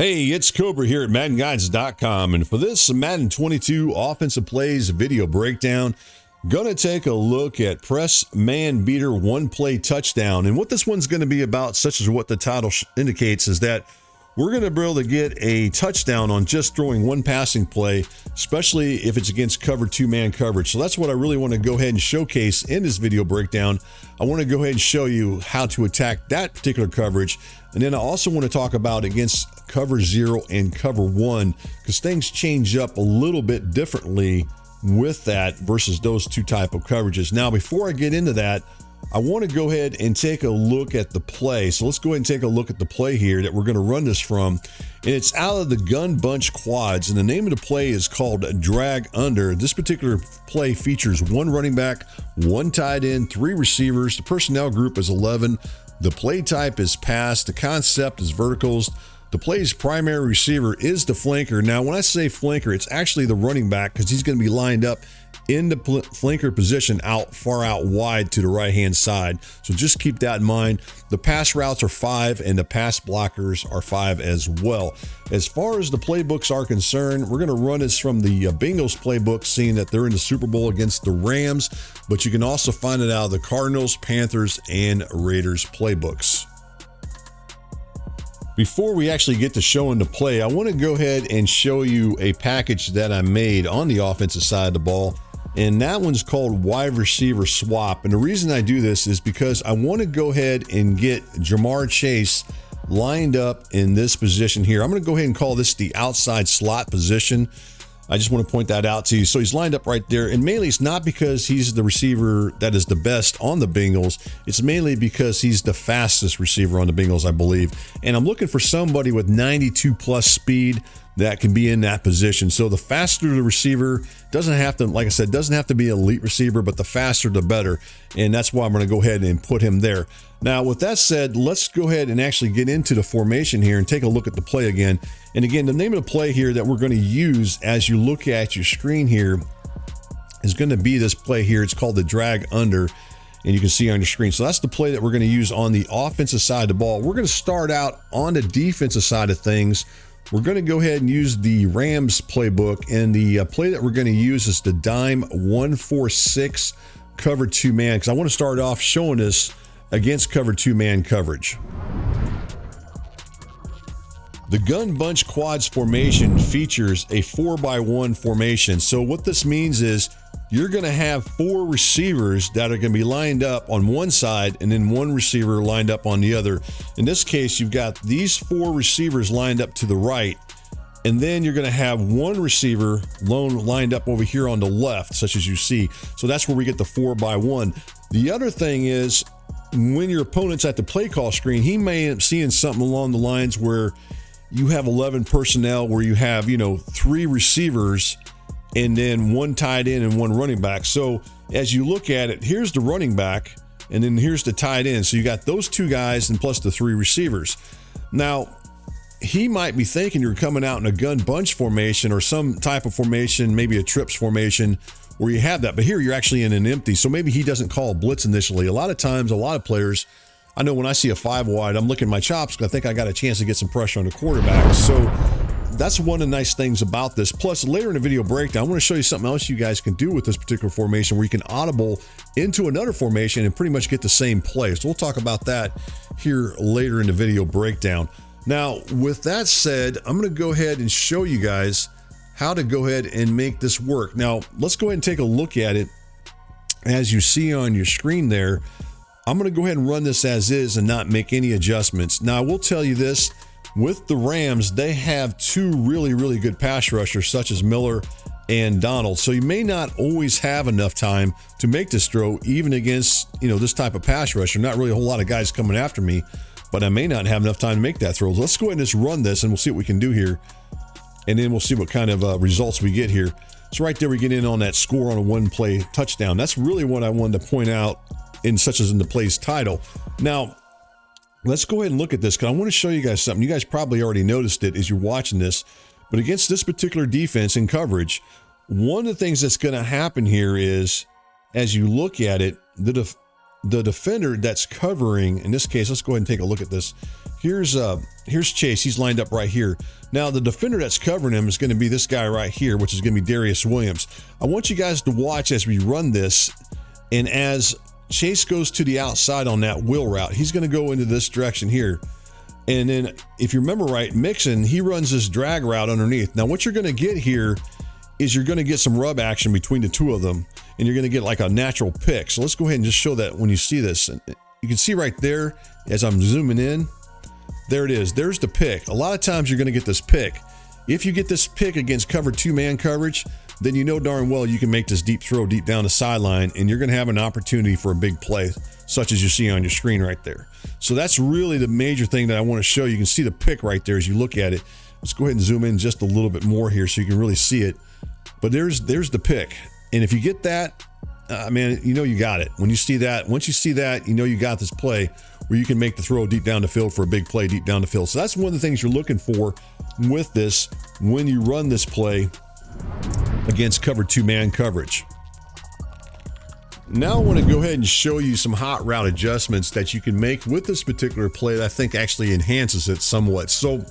Hey, it's Cobra here at MaddenGuides.com, and for this Madden 22 offensive plays video breakdown, gonna take a look at press man beater one play touchdown. And what this one's going to be about, such as what the title indicates, is that we're going to be able to get a touchdown on just throwing one passing play, especially if it's against cover two-man coverage. So that's what I really want to go ahead and showcase in this video breakdown. I want to go ahead and show you how to attack that particular coverage. And then I also want to talk about against cover 0 and cover 1, because things change up a little bit differently with that versus those two type of coverages. Now, before I get into that, I want to go ahead and take a look at the play. So let's go ahead and take a look at the play here that we're going to run this from. And it's out of the gun bunch quads. And the name of the play is called drag under. This particular play features one running back, one tight end, 3 receivers. The personnel group is 11. The play type is pass. The concept is verticals. The play's primary receiver is the flanker. Now, when I say flanker, it's actually the running back, because he's going to be lined up in the flanker position far out wide to the right-hand side. So just keep that in mind. The pass routes are 5 and the pass blockers are 5 as well. As far as the playbooks are concerned, we're going to run this from the Bengals playbook, seeing that they're in the Super Bowl against the Rams, but you can also find it out of the Cardinals, Panthers, and Raiders playbooks. Before we actually get to showing the play, I want to go ahead and show you a package that I made on the offensive side of the ball, and that one's called wide receiver swap. And the reason I do this is because I want to go ahead and get Jamar Chase lined up in this position here. I'm going to go ahead and call this the outside slot position. I just want to point that out to you. So he's lined up right there, and mainly it's not because he's the receiver that is the best on the Bengals. It's mainly because he's the fastest receiver on the Bengals, I believe. And I'm looking for somebody with 92 plus speed that can be in that position. So the faster the receiver, doesn't have to, like I said, doesn't have to be an elite receiver, but the faster the better. And that's why I'm going to go ahead and put him there. Now, with that said, let's go ahead and actually get into the formation here and take a look at the play again. And again, the name of the play here that we're going to use as you look at your screen here is going to be this play here. It's called the drag under, and you can see on your screen. So that's the play that we're going to use on the offensive side of the ball. We're going to start out on the defensive side of things. We're going to go ahead and use the Rams playbook, and the play that we're going to use is the dime 1-4-6 cover 2-man, because I want to start off showing this against cover 2-man coverage. The gun bunch quads formation features a 4-by-1 formation. So what this means is you're going to have 4 receivers that are going to be lined up on one side and then 1 receiver lined up on the other. In this case, you've got these 4 receivers lined up to the right, and then you're going to have 1 receiver lined up over here on the left, such as you see. So that's where we get the 4-by-1. The other thing is, when your opponent's at the play call screen, he may end up seeing something along the lines where you have 11 personnel, where you have, 3 receivers and then 1 tight end and 1 running back. So as you look at it, here's the running back and then here's the tight end. So you got those 2 guys and plus the 3 receivers. Now, he might be thinking you're coming out in a gun bunch formation or some type of formation, maybe a trips formation, where you have that, but here you're actually in an empty. So maybe he doesn't call a blitz initially. A lot of times, a lot of players, I know when I see a 5 wide, I'm looking at my chops because I think I got a chance to get some pressure on the quarterback. So that's one of the nice things about this. Plus, later in the video breakdown, I want to show you something else you guys can do with this particular formation, where you can audible into another formation and pretty much get the same play. So we'll talk about that here later in the video breakdown. Now, with that said, I'm going to go ahead and show you guys how to go ahead and make this work. Now, let's go ahead and take a look at it. As you see on your screen there, I'm going to go ahead and run this as is and not make any adjustments. Now, I will tell you this, with the Rams, they have 2 really, really good pass rushers, such as Miller and Donald. So you may not always have enough time to make this throw, even against, this type of pass rusher. Not really a whole lot of guys coming after me, but I may not have enough time to make that throw. Let's go ahead and just run this, and we'll see what we can do here. And then we'll see what kind of results we get here. So right there, we get in on that score on a 1-play touchdown. That's really what I wanted to point out, such as in the play's title. Now, let's go ahead and look at this, because I want to show you guys something. You guys probably already noticed it as you're watching this, but against this particular defense in coverage, one of the things that's going to happen here is, as you look at it, the defender that's covering, in this case, let's go ahead and take a look at this. Here's Chase. He's lined up right here. Now, the defender that's covering him is going to be this guy right here, which is going to be Darius Williams. I want you guys to watch as we run this, and as Chase goes to the outside on that wheel route, he's going to go into this direction here. And then, if you remember right, Mixon, he runs this drag route underneath. Now, what you're going to get here is you're going to get some rub action between the two of them, and you're going to get like a natural pick. So let's go ahead and just show that when you see this. And you can see right there, as I'm zooming in, there it is. There's the pick. A lot of times you're going to get this pick. If you get this pick against cover 2-man coverage, then you know darn well you can make this deep throw deep down the sideline, and you're going to have an opportunity for a big play, such as you see on your screen right there. So that's really the major thing that I want to show you. You can see the pick right there as you look at it. Let's go ahead and zoom in just a little bit more here so you can really see it. But there's the pick. And if you get that, man, you know you got it. When you see that, once you see that, you know you got this play where you can make the throw deep down the field for a big play deep down the field. So that's one of the things you're looking for with this when you run this play against cover 2-man coverage. Now I want to go ahead and show you some hot route adjustments that you can make with this particular play that I think actually enhances it somewhat. So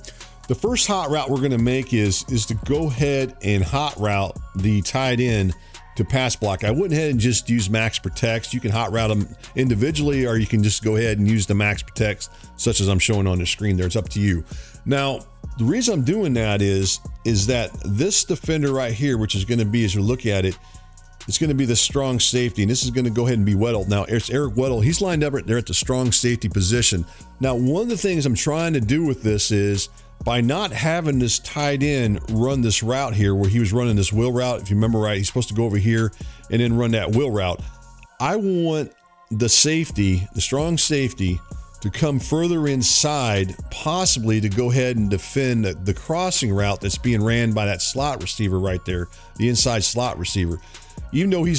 the first hot route we're going to make is to go ahead and hot route the tight end to pass block. I went ahead and just use max protects. You can hot route them individually, or you can just go ahead and use the max protects such as I'm showing on the screen there. It's up to you. Now, the reason I'm doing that is that this defender right here, which is going to be, as you look at it, it's going to be the strong safety, and this is going to go ahead and be Weddle. Now, it's Eric Weddle. He's lined up right there at the strong safety position. Now, one of the things I'm trying to do with this is by not having this tight end run this route here where he was running this wheel route. If you remember right, he's supposed to go over here and then run that wheel route. I want the safety, the strong safety, to come further inside, possibly to go ahead and defend the crossing route that's being ran by that slot receiver right there, the inside slot receiver. Even though he's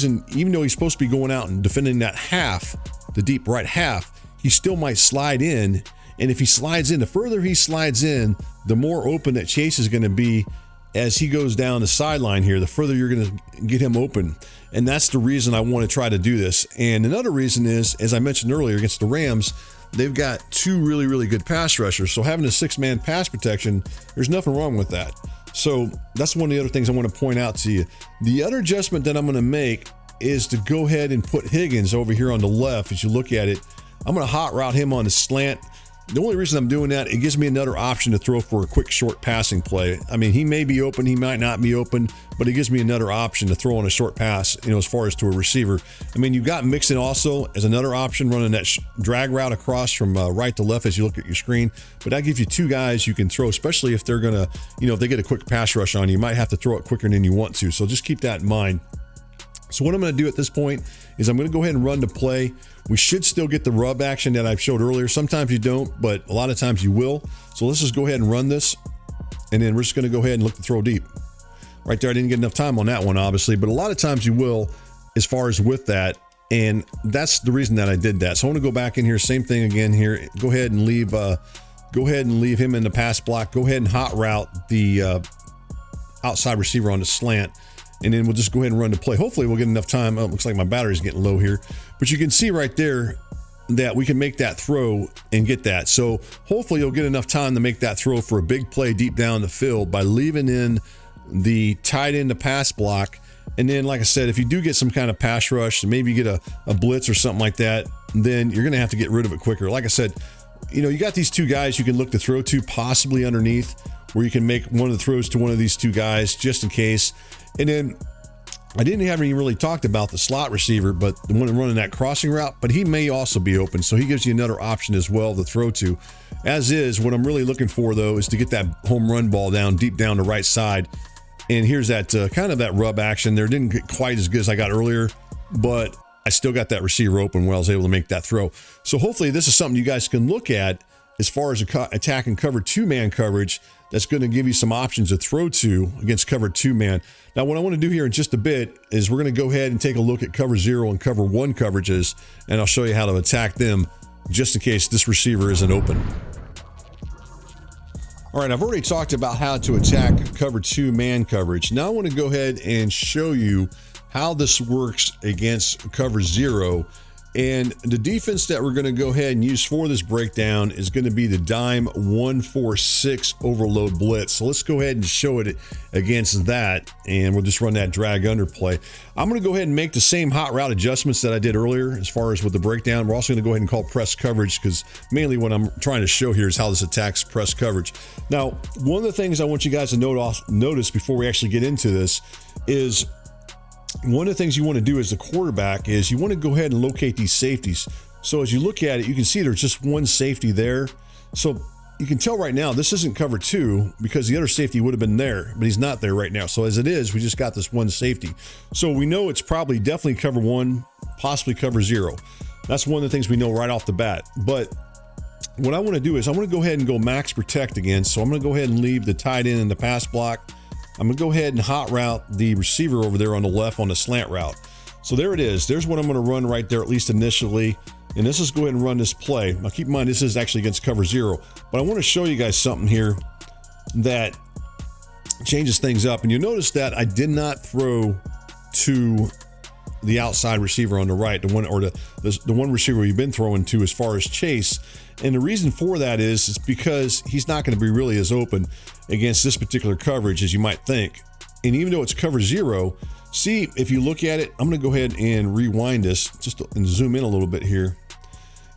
supposed to be going out and defending that half, the deep right half, he still might slide in. And if he slides in, the further he slides in, the more open that Chase is going to be as he goes down the sideline here, the further you're going to get him open. And that's the reason I want to try to do this. And another reason is, as I mentioned earlier, against the Rams, they've got two really, really good pass rushers. So having a 6-man pass protection, there's nothing wrong with that. So that's one of the other things I want to point out to you. The other adjustment that I'm going to make is to go ahead and put Higgins over here on the left. As you look at it, I'm going to hot route him on the slant. The only reason I'm doing that, it gives me another option to throw for a quick short passing play. I mean, he may be open, he might not be open, but it gives me another option to throw on a short pass, as far as to a receiver. I mean, you've got Mixon also as another option, running that drag route across from right to left as you look at your screen. But that gives you two guys you can throw, especially if they're going to, if they get a quick pass rush on you, you might have to throw it quicker than you want to. So just keep that in mind. So what I'm going to do at this point is I'm going to go ahead and run the play. We should still get the rub action that I showed earlier. Sometimes you don't, but a lot of times you will. So let's just go ahead and run this. And then we're just going to go ahead and look to throw deep. Right there, I didn't get enough time on that one, obviously, but a lot of times you will as far as with that. And that's the reason that I did that. So I want to go back in here, same thing again here. Go ahead and leave him in the pass block. Go ahead and hot route the outside receiver on the slant. And then we'll just go ahead and run the play. Hopefully we'll get enough time. Oh, it looks like my battery's getting low here. But you can see right there that we can make that throw and get that. So hopefully you'll get enough time to make that throw for a big play deep down the field by leaving in the tight end to pass block. And then, like I said, if you do get some kind of pass rush, maybe you get a blitz or something like that, then you're going to have to get rid of it quicker. Like I said, you got these two guys you can look to throw to, possibly underneath, where you can make one of the throws to one of these two guys just in case. And then I didn't have any really talked about the slot receiver, but the one running that crossing route, but he may also be open. So he gives you another option as well to throw to. As is, what I'm really looking for, though, is to get that home run ball down deep down the right side. And here's that kind of that rub action there. Didn't get quite as good as I got earlier, but I still got that receiver open where I was able to make that throw. So hopefully this is something you guys can look at as far as attack and cover 2-man coverage. That's going to give you some options to throw to against cover 2-man. Now, what I want to do here in just a bit is we're going to go ahead and take a look at cover 0 and cover 1 coverages, and I'll show you how to attack them just in case this receiver isn't open. All right, I've already talked about how to attack cover 2-man coverage. Now I want to go ahead and show you how this works against cover 0 And the defense that we're going to go ahead and use for this breakdown is going to be the dime 146 overload blitz. So let's go ahead and show it against that, and we'll just run that drag under play. I'm going to go ahead and make the same hot route adjustments that I did earlier as far as with the breakdown. We're also going to go ahead and call press coverage, because mainly what I'm trying to show here is how this attacks press coverage. Now, one of the things I want you guys to notice before we actually get into this is, one of the things you want to do as the quarterback is you want to go ahead and locate these safeties. So as you look at it, you can see there's just one safety there. So you can tell right now this isn't cover 2, because the other safety would have been there, but he's not there right now. So as it is, we just got this one safety. So we know it's probably definitely cover 1, possibly cover 0. That's one of the things we know right off the bat. But what I want to do is I want to go ahead and go max protect again. So I'm going to go ahead and leave the tight end in the pass block. I'm going to go ahead and hot route the receiver over there on the left on the slant route. So there it is. There's what I'm going to run right there, at least initially. And let's just go ahead and run this play. Now keep in mind, this is actually against cover 0. But I want to show you guys something here that changes things up. And you'll notice that I did not throw to the outside receiver on the right, the one receiver we've been throwing to as far as Chase. And the reason for that is because he's not going to be really as open against this particular coverage as you might think. And even though it's cover 0, see, if you look at it, I'm going to go ahead and rewind this just and zoom in a little bit here.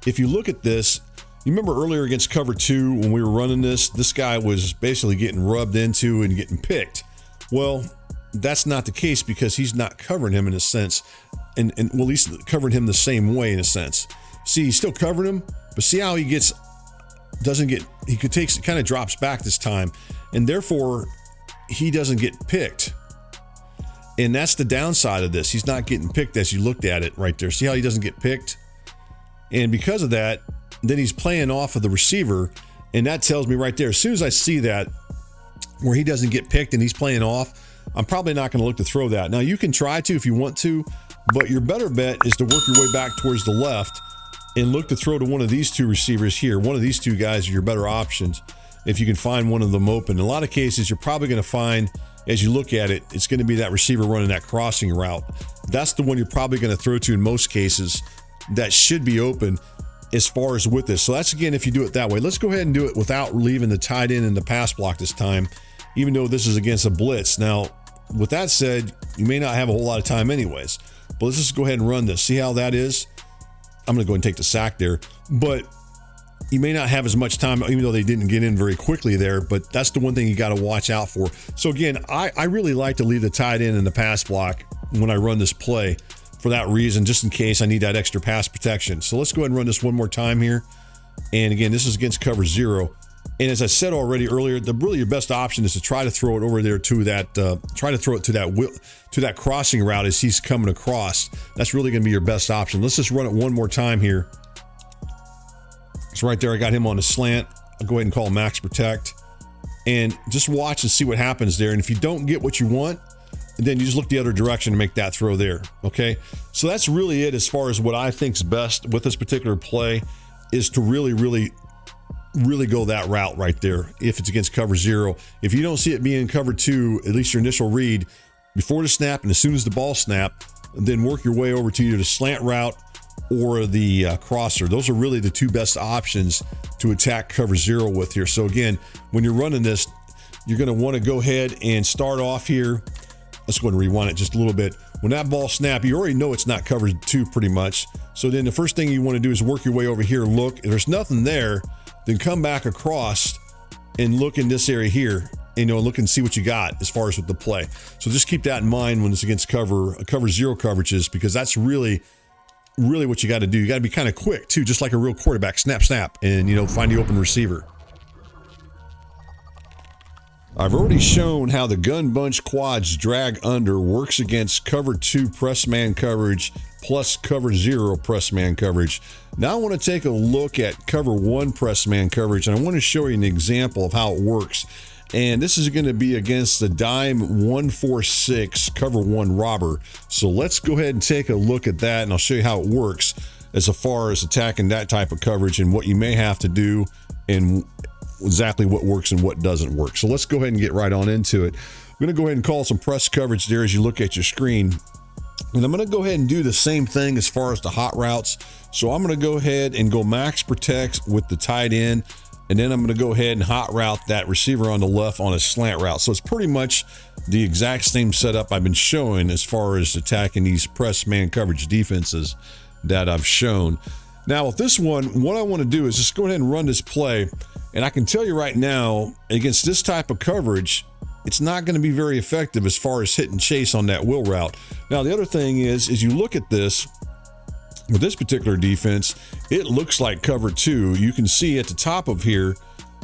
If you look at this, you remember earlier against cover 2 when we were running this guy was basically getting rubbed into and getting picked. Well, that's not the case, because he's not covering him in a sense, and well, at least covering him the same way in a sense. See, he's still covering him, but see how he kind of drops back this time, and therefore he doesn't get picked. And that's the downside of this. He's not getting picked as you looked at it right there. See how he doesn't get picked? And because of that, then he's playing off of the receiver, and that tells me right there, as soon as I see that where he doesn't get picked and he's playing off, I'm probably not going to look to throw that. Now, you can try to if you want to, but your better bet is to work your way back towards the left and look to throw to one of these 2 receivers here. One of these 2 guys are your better options if you can find one of them open. In a lot of cases, you're probably going to find, as you look at it, it's going to be that receiver running that crossing route. That's the one you're probably going to throw to in most cases that should be open as far as with this. So that's, again, if you do it that way. Let's go ahead and do it without leaving the tight end in the pass block this time, even though this is against a blitz. Now, with that said, you may not have a whole lot of time anyways, but let's just go ahead and run this. See how that is? I'm going to go ahead and take the sack there, but you may not have as much time, even though they didn't get in very quickly there, but that's the one thing you got to watch out for. So again, I really like to leave the tight end in the pass block when I run this play for that reason, just in case I need that extra pass protection. So let's go ahead and run this one more time here. And again, this is against cover 0. And as I said already earlier, really your best option is to try to throw it over there to that, to that crossing route as he's coming across. That's really going to be your best option. Let's just run it one more time here. So right there, I got him on a slant. I'll go ahead and call max protect, and just watch and see what happens there. And if you don't get what you want, then you just look the other direction to make that throw there. Okay, so that's really it as far as what I think's best with this particular play, is to really go that route right there if it's against cover 0. If you don't see it being cover 2, at least your initial read before the snap and as soon as the ball snap, then work your way over to either the slant route or the crosser. Those are really the 2 best options to attack cover 0 with here. So again, when you're running this, you're going to want to go ahead and start off here. Let's go ahead and rewind it just a little bit. When that ball snaps, you already know it's not cover 2 pretty much. So then the first thing you want to do is work your way over here. Look, if there's nothing there, then come back across and look in this area here, and look and see what you got as far as with the play. So just keep that in mind when it's against cover 0 coverages, because that's really what you got to do. You got to be kind of quick too, just like a real quarterback. Snap, snap, and find the open receiver. I've already shown how the gun bunch quads drag under works against cover 2 press man coverage plus cover 0 press man coverage. Now I want to take a look at cover 1 press man coverage, and I want to show you an example of how it works. And this is going to be against the dime 146 cover 1 robber. So let's go ahead and take a look at that, and I'll show you how it works as far as attacking that type of coverage and what you may have to do and exactly what works and what doesn't work. So let's go ahead and get right on into it. I'm going to go ahead and call some press coverage there as you look at your screen. And I'm going to go ahead and do the same thing as far as the hot routes. So I'm going to go ahead and go max protect with the tight end. And then I'm going to go ahead and hot route that receiver on the left on a slant route. So it's pretty much the exact same setup I've been showing as far as attacking these press man coverage defenses that I've shown. Now with this one, what I want to do is just go ahead and run this play. And I can tell you right now, against this type of coverage, it's not going to be very effective as far as hit and chase on that wheel route. Now, the other thing is you look at this, with this particular defense, it looks like cover two. You can see at the top of here,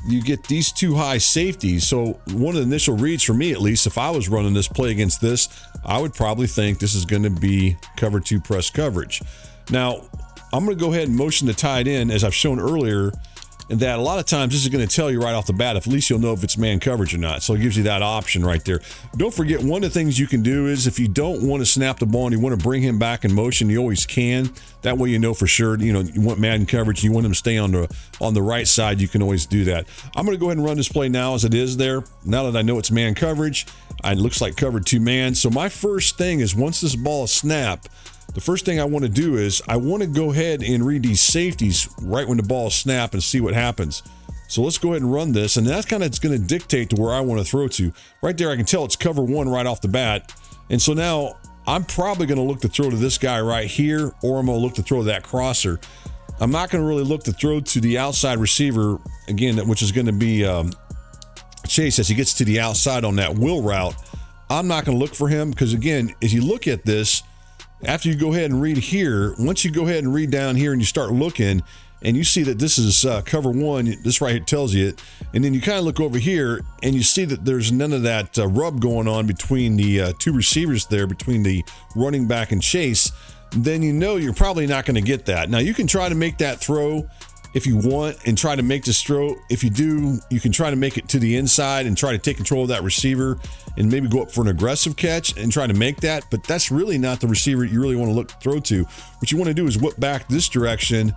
you get these two high safeties. So one of the initial reads for me, at least, if I was running this play against this, I would probably think this is going to be cover two press coverage. Now, I'm going to go ahead and motion the tight end, as I've shown earlier, and that a lot of times this is going to tell you right off the bat, if at least you'll know if it's man coverage or not. So it gives you that option right there. Don't forget, one of the things you can do is if you don't want to snap the ball and you want to bring him back in motion, you always can. That way you know for sure, you want Madden coverage, you want him to stay on the right side, you can always do that. I'm going to go ahead and run this play now as it is there. Now that I know it's man coverage, it looks like cover two man. So my first thing is, once this ball is snapped, the first thing I want to do is I want to go ahead and read these safeties right when the ball is snapped and see what happens. So let's go ahead and run this, and that's kind of going to dictate to where I want to throw to. Right there, I can tell it's cover one right off the bat. And so now I'm probably going to look to throw to this guy right here, or I'm going to look to throw to that crosser. I'm not going to really look to throw to the outside receiver, again, which is going to be Chase as he gets to the outside on that wheel route. I'm not going to look for him because, again, as you look at this, after you go ahead and read here, once you go ahead and read down here and you start looking and you see that this is cover one, this right here tells you it. And then you kind of look over here and you see that there's none of that rub going on between the two receivers there, between the running back and Chase. Then you know you're probably not going to get that. Now you can try to make that throw if you want and try to make this throw. If you do, you can try to make it to the inside and try to take control of that receiver and maybe go up for an aggressive catch and try to make that. But that's really not the receiver you really want to look to throw to. What you want to do is whip back this direction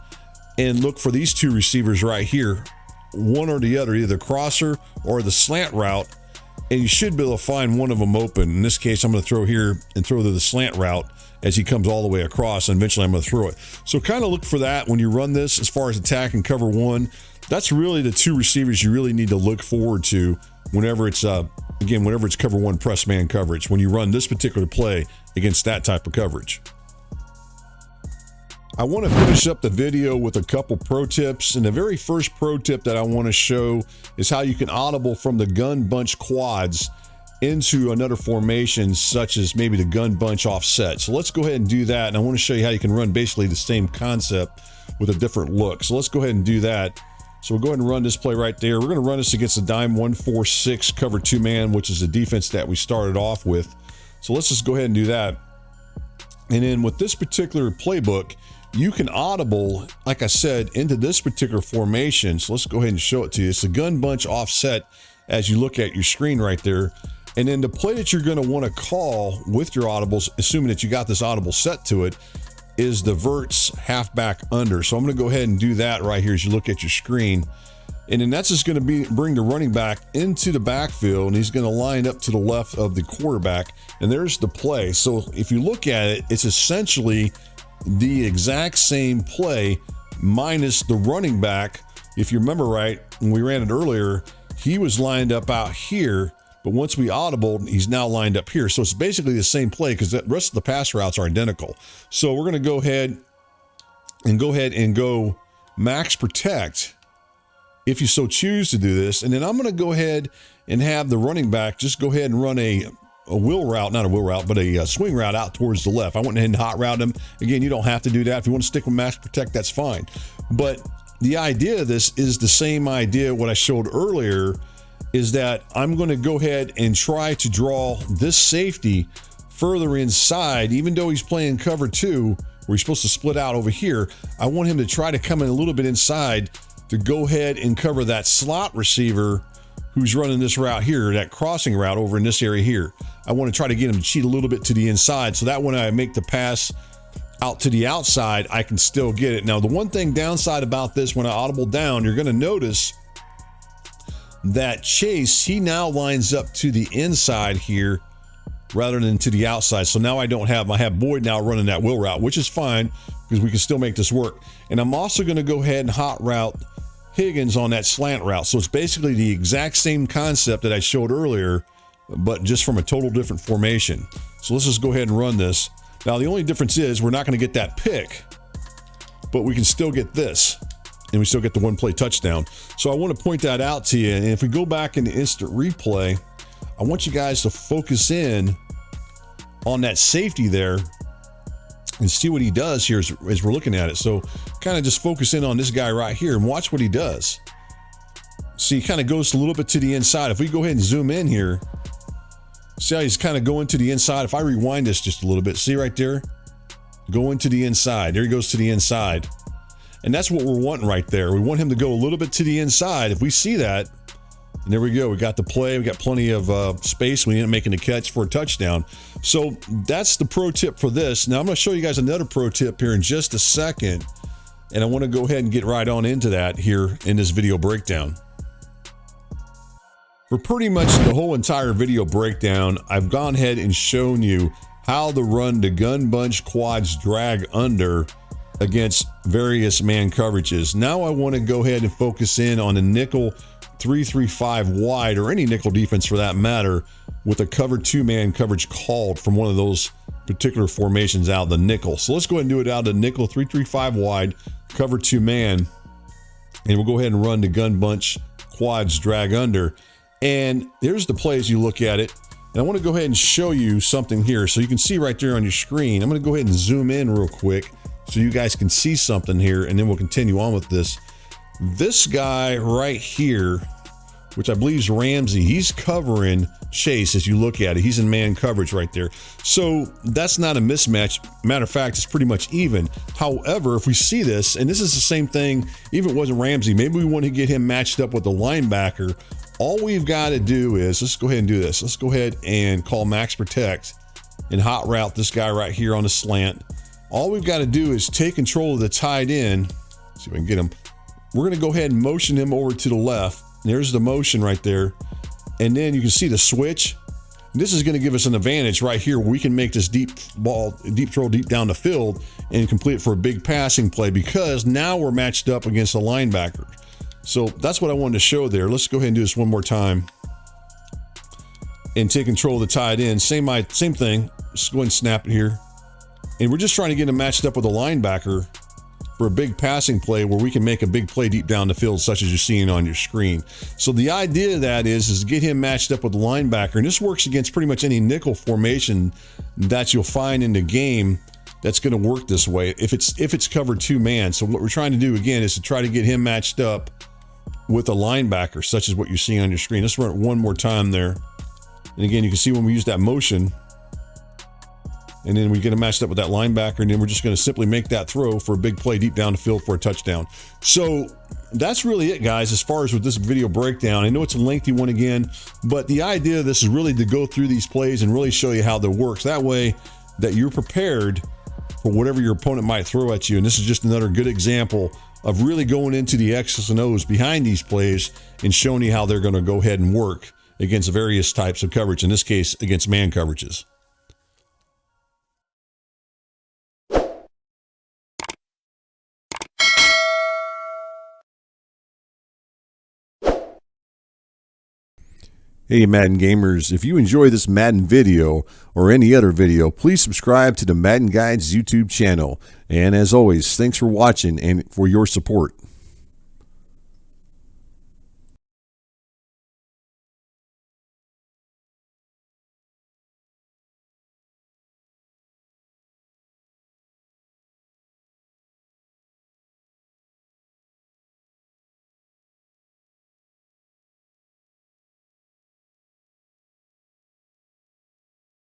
and look for these two receivers right here, one or the other, either the crosser or the slant route, and you should be able to find one of them open. In this case, I'm going to throw here and throw to the slant route as he comes all the way across, and eventually I'm going to throw it. So kind of look for that when you run this as far as attack and cover one. That's really the two receivers you really need to look forward to whenever it's, whenever it's cover one press man coverage, when you run this particular play against that type of coverage. I want to finish up the video with a couple pro tips. And the very first pro tip that I want to show is how you can audible from the gun bunch quads into another formation, such as maybe the gun bunch offset. So let's go ahead and do that. And I want to show you how you can run basically the same concept with a different look. So let's go ahead and do that. So we'll go ahead and run this play right there. We're going to run this against the dime 146 cover two man, which is the defense that we started off with. So let's just go ahead and do that. And then with this particular playbook, you can audible, like I said, into this particular formation. So let's go ahead and show it to you. It's a gun bunch offset as you look at your screen right there. And then the play that you're going to want to call with your audibles, assuming that you got this audible set to it, is the verts halfback under. So I'm going to go ahead and do that right here as you look at your screen. And then that's just going to bring the running back into the backfield, and he's going to line up to the left of the quarterback. And there's the play. So if you look at it, it's essentially the exact same play minus the running back. If you remember right, when we ran it earlier, he was lined up out here, but once we audibled, he's now lined up here. So it's basically the same play because the rest of the pass routes are identical. So we're going to go ahead and go max protect if you so choose to do this. And then I'm going to go ahead and have the running back just go ahead and run a wheel route, not a wheel route, but a swing route out towards the left. I went ahead and hot route him. Again, you don't have to do that. If you want to stick with max protect, that's fine. But the idea of this is the same idea what I showed earlier, is that I'm going to go ahead and try to draw this safety further inside, even though he's playing cover two, where he's supposed to split out over here. I want him to try to come in a little bit inside to go ahead and cover that slot receiver who's running this route here, that crossing route over in this area here. I want to try to get him to cheat a little bit to the inside, so that when I make the pass out to the outside, I can still get it. Now, the one thing downside about this, when I audible down, you're going to notice that Chase, he now lines up to the inside here rather than to the outside. So now I have Boyd now running that wheel route, which is fine because we can still make this work. And I'm also going to go ahead and hot route Higgins on that slant route. So it's basically the exact same concept that I showed earlier, but just from a total different formation. So let's just go ahead and run this. Now, the only difference is we're not going to get that pick, but we can still get this, and we still get the one play touchdown. So I want to point that out to you. And if we go back into instant replay, I want you guys to focus in on that safety there and see what he does here as we're looking at it. So kind of just focus in on this guy right here and watch what he does. See, he kind of goes a little bit to the inside. If we go ahead and zoom in here, see how he's kind of going to the inside. If I rewind this just a little bit, see right there? Going to the inside. There he goes to the inside. And that's what we're wanting right there. We want him to go a little bit to the inside. If we see that, and there we go. We got the play. We got plenty of space. We ended up making the catch for a touchdown. So that's the pro tip for this. Now I'm going to show you guys another pro tip here in just a second. And I want to go ahead and get right on into that here in this video breakdown. For pretty much the whole entire video breakdown, I've gone ahead and shown you how to run the gun bunch quads drag under against various man coverages. Now I want to go ahead and focus in on a nickel 3-3-5 wide, or any nickel defense for that matter, with a cover 2-man coverage called from one of those particular formations out of the nickel. So let's go ahead and do it out of the nickel 3-3-5 wide, cover 2-man, and we'll go ahead and run the gun bunch quads drag under. And here's the play as you look at it. And I want to go ahead and show you something here. So you can see right there on your screen. I'm going to go ahead and zoom in real quick so you guys can see something here, and then we'll continue on with this. This guy right here, which I believe is Ramsey, he's covering Chase as you look at it. He's in man coverage right there. So that's not a mismatch. Matter of fact, it's pretty much even. However, if we see this, and this is the same thing, even if it wasn't Ramsey, maybe we want to get him matched up with the linebacker. All we've got to do is, let's go ahead and do this. Let's go ahead and call max protect and hot route this guy right here on the slant. All we've got to do is take control of the tight end. See if I can get him. We're going to go ahead and motion him over to the left. There's the motion right there. And then you can see the switch. This is going to give us an advantage right here where we can make this deep throw deep down the field and complete it for a big passing play, because now we're matched up against a linebacker. So that's what I wanted to show there. Let's go ahead and do this one more time and take control of the tight end. Same thing. Just go ahead and snap it here. And we're just trying to get him matched up with a linebacker for a big passing play where we can make a big play deep down the field, such as you're seeing on your screen. So the idea of that is to get him matched up with the linebacker. And this works against pretty much any nickel formation that you'll find in the game that's going to work this way if it's covered 2-man. So what we're trying to do again is to try to get him matched up with a linebacker, such as what you're seeing on your screen. Let's run it one more time there. And again, you can see when we use that motion, and then we get him matched up with that linebacker, and then we're just going to simply make that throw for a big play deep down the field for a touchdown. So that's really it, guys, as far as with this video breakdown. I know it's a lengthy one again, but the idea of this is really to go through these plays and really show you how that works. That way that you're prepared for whatever your opponent might throw at you. And this is just another good example of really going into the X's and O's behind these plays and showing you how they're going to go ahead and work against various types of coverage, in this case, against man coverages. Hey Madden gamers, if you enjoy this Madden video or any other video, please subscribe to the Madden Guides YouTube channel. And as always, thanks for watching and for your support.